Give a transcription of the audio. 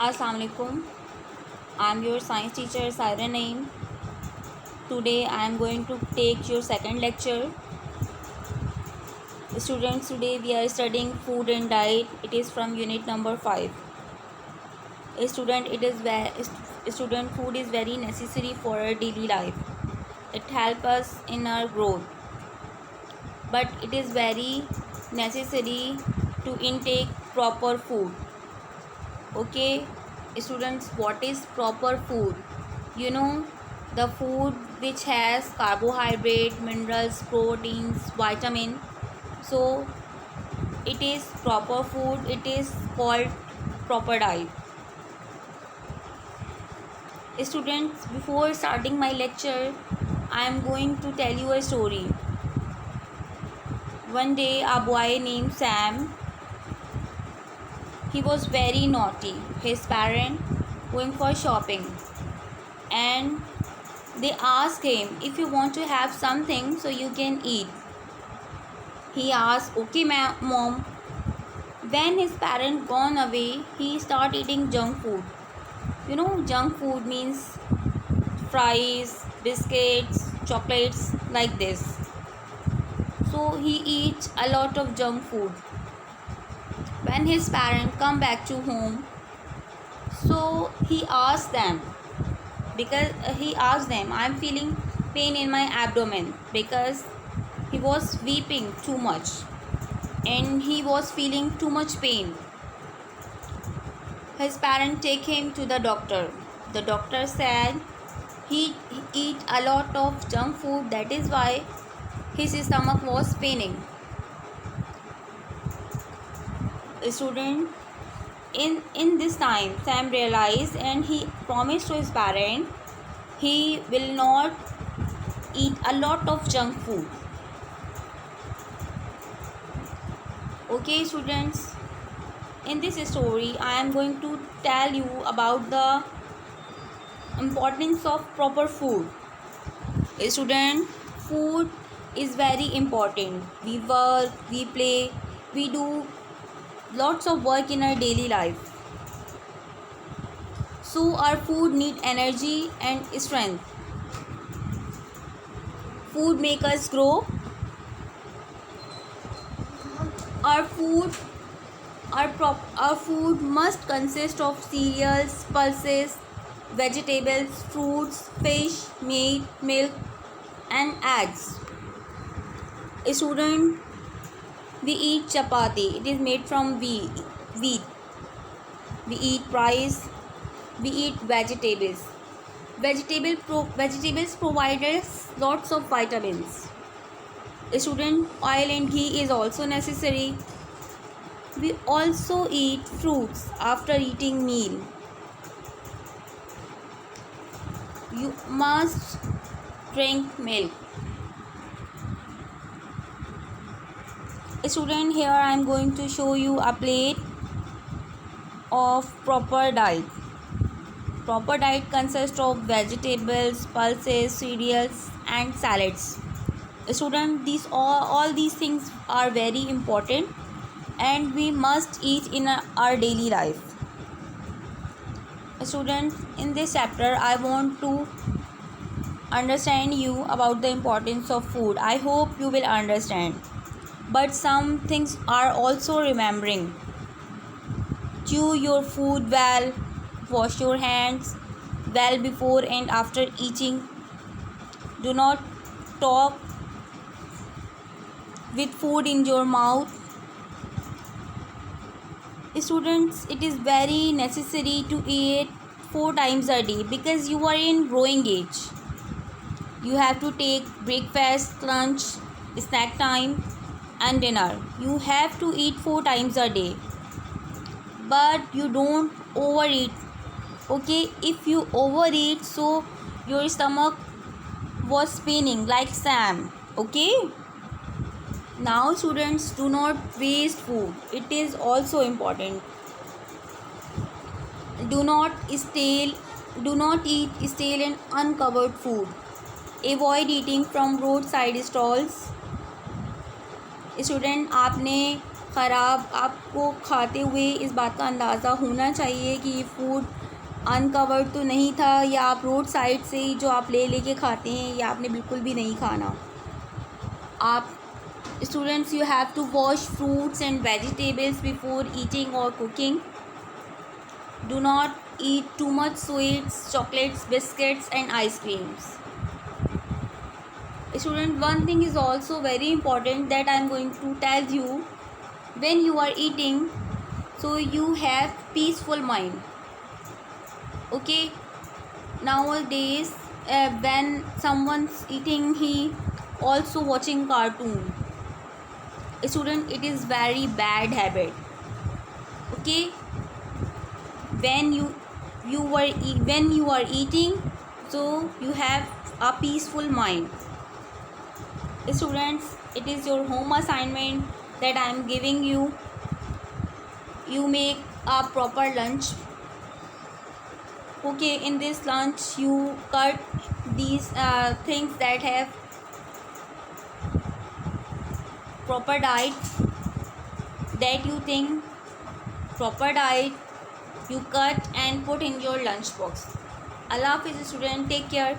Assalamualaikum. I'm your science teacher Saira Naeem. Today I am going to take your second lecture. Students, today we are studying food and diet. It is from unit number 5. Student, food is very necessary for our daily life. It helps us in our growth. But it is very necessary to intake proper food. Okay, students, what is proper food? You know, the food which has carbohydrate, minerals, proteins, vitamin. So it is proper food. It is called proper diet. Students, before starting my lecture, I am going to tell you a story. One day a boy named Sam, he was very naughty. His parents going for shopping, and they asked him, if you want to have something so you can eat. He asked, okay mom. When his parents gone away, he start eating junk food. You know, junk food means fries, biscuits, chocolates, like this. So he eats a lot of junk food. When his parents come back to home, so he asked them, I'm feeling pain in my abdomen, because he was weeping too much and he was feeling too much pain. His parents take him to the doctor. The doctor said he eat a lot of junk food, that is why his stomach was paining. Student, in this time Sam realized, and he promised to his parents he will not eat a lot of junk food. Okay students, in this story I am going to tell you about the importance of proper food. Student, food is very important. We work, we play, we do lots of work in our daily life. So our food need energy and strength. Food make us grow. Our food must consist of cereals, pulses, vegetables, fruits, fish, meat, milk, and eggs. Student, we eat chapati. It is made from wheat. We eat rice. We eat vegetables. Vegetables provide us lots of vitamins. Student, oil and ghee is also necessary. We also eat fruits after eating meal. You must drink milk. Student, here I am going to show you a plate of proper diet. Proper diet consists of vegetables, pulses, cereals, and salads. Student, all these things are very important, and we must eat in our daily life. Student, in this chapter I want to understand you about the importance of food. I hope you will understand, but some things are also remembering. Chew your food well. Wash your hands well before and after eating. Do not talk with food in your mouth. Students, it is very necessary to eat 4 times a day, because you are in growing age. You have to take breakfast, lunch, snack time, and dinner. You have to eat 4 times a day, but you don't overeat. Okay, if you overeat, so your stomach was spinning like Sam. Okay, now students, do not waste food. It is also important. Do not eat stale and uncovered food. Avoid eating from roadside stalls. Student, आपने ख़राब आपको खाते हुए इस बात का अंदाज़ा होना चाहिए कि ये फूड अनकवर्ड तो नहीं था, या आप रोड साइड से ही जो आप ले लेके खाते हैं या आपने बिल्कुल भी नहीं खाना। आप students, you have to wash fruits and vegetables before eating और cooking. Do not eat too much sweets, chocolates, biscuits and ice creams. Student, one thing is also very important that I am going to tell you. When you are eating, so you have peaceful mind. Okay, nowadays when someone's eating, he also watching cartoon. Student, it is very bad habit. Okay, when you are eating, so you have a peaceful mind. Students, it is your home assignment that I am giving you. You make a proper lunch. Okay, in this lunch you cut these things that have proper diet, that you think proper diet, you cut and put in your lunch box. Allah Hafiz student, take care.